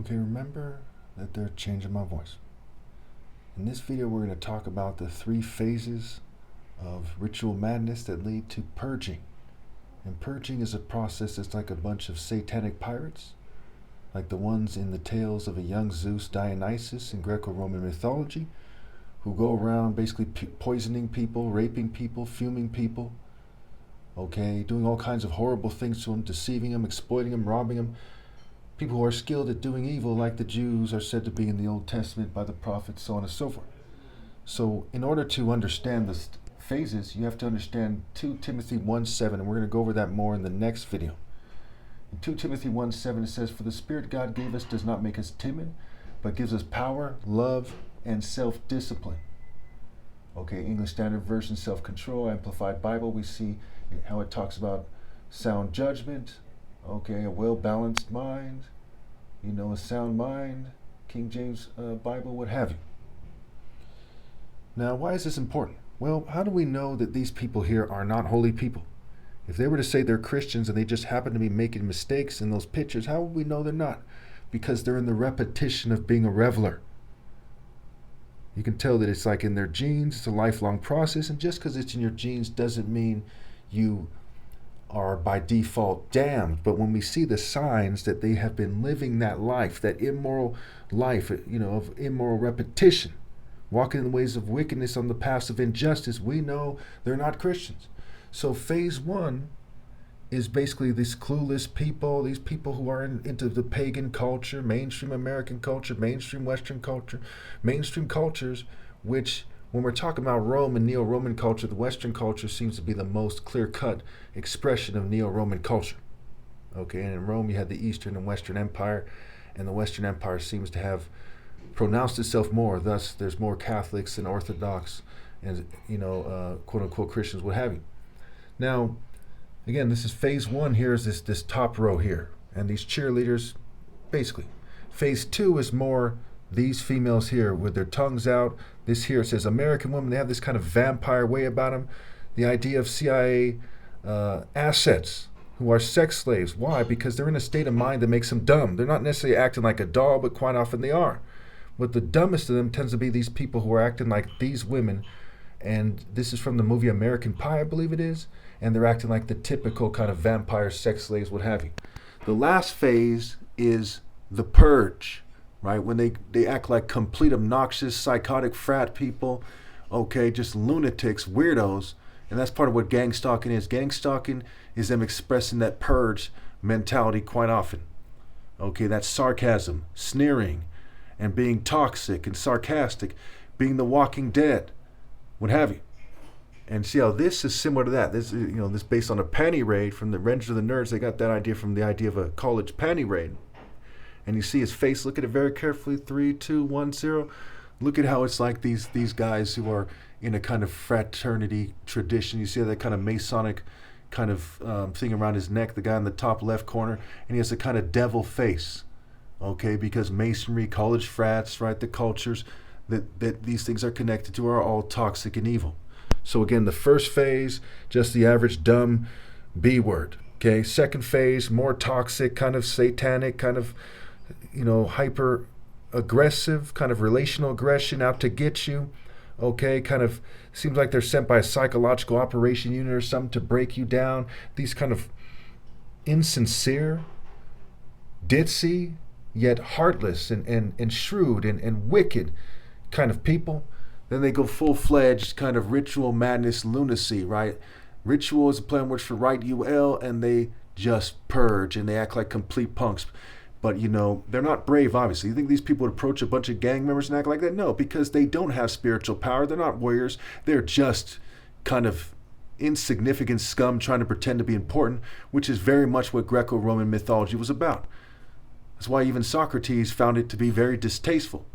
Okay, remember that they're changing my voice. In this video, we're going to talk about the 3 phases of ritual madness that lead to purging. And purging is a process that's like a bunch of satanic pirates, like the ones in the tales of a young Zeus Dionysus in Greco-Roman mythology, who go around basically poisoning people, raping people, fuming people, okay, doing all kinds of horrible things to them, deceiving them, exploiting them, robbing them. People who are skilled at doing evil, like the Jews are said to be in the Old Testament by the prophets, so on and so forth. So in order to understand the phases, you have to understand 2 Timothy 1:7, and we're going to go over that more in the next video. In 2 Timothy 1:7, it says, "For the Spirit God gave us does not make us timid, but gives us power, love, and self-discipline." Okay, English Standard Version, self-control. Amplified Bible, we see how it talks about sound judgment, okay, a well-balanced mind, a sound mind, King James Bible, what have you. Now, why is this important? Well, how do we know that these people here are not holy people? If they were to say they're Christians and they just happen to be making mistakes in those pictures, how would we know they're not? Because they're in the repetition of being a reveler. You can tell that it's like in their genes. It's a lifelong process, and just because it's in your genes doesn't mean you are by default damned. But when we see the signs that they have been living that life, that immoral life, of immoral repetition, walking in the ways of wickedness on the paths of injustice, we know they're not Christians. So phase 1 is basically these clueless people, these people who are into the pagan culture, mainstream American culture, mainstream Western culture, mainstream cultures, which when we're talking about Rome and Neo-Roman culture, the Western culture seems to be the most clear-cut expression of Neo-Roman culture. Okay, and in Rome you had the Eastern and Western Empire, and the Western Empire seems to have pronounced itself more. Thus, there's more Catholics and Orthodox and, quote-unquote Christians, what have you. Now, again, this is phase 1 here, is this top row here, and these cheerleaders, basically. Phase 2 is more these females here with their tongues out. This here, it says American women, they have this kind of vampire way about them. The idea of CIA assets who are sex slaves. Why? Because they're in a state of mind that makes them dumb. They're not necessarily acting like a doll, but quite often they are. But the dumbest of them tends to be these people who are acting like these women. And this is from the movie American Pie, I believe it is. And they're acting like the typical kind of vampire sex slaves, what have you. The last phase is the purge, right? When they act like complete obnoxious, psychotic frat people, okay, just lunatics, weirdos. And that's part of what gang stalking is. Gang stalking is them expressing that purge mentality quite often. Okay, that's sarcasm, sneering, and being toxic and sarcastic, being the Walking Dead, what have you. And see how this is similar to that. This is, this based on a panty raid from the Revenge of the Nerds. They got that idea from the idea of a college panty raid. And you see his face. Look at it very carefully. 3, 2, 1, 0. Look at how it's like these guys who are in a kind of fraternity tradition. You see that kind of Masonic kind of thing around his neck. The guy in the top left corner, and he has a kind of devil face. Okay, because Masonry, college frats, right? The cultures that these things are connected to are all toxic and evil. So again, the first phase, just the average dumb B word. Okay, second phase, more toxic, kind of satanic, kind of, hyper aggressive, kind of relational aggression out to get you. Okay, kind of seems like they're sent by a psychological operation unit or something to break you down. These kind of insincere, ditzy, yet heartless and shrewd and wicked kind of people. Then they go full-fledged kind of ritual madness lunacy, right? Ritual is a play on words for right UL, and they just purge, and they act like complete punks. But, they're not brave, obviously. You think these people would approach a bunch of gang members and act like that? No, because they don't have spiritual power. They're not warriors. They're just kind of insignificant scum trying to pretend to be important, which is very much what Greco-Roman mythology was about. That's why even Socrates found it to be very distasteful.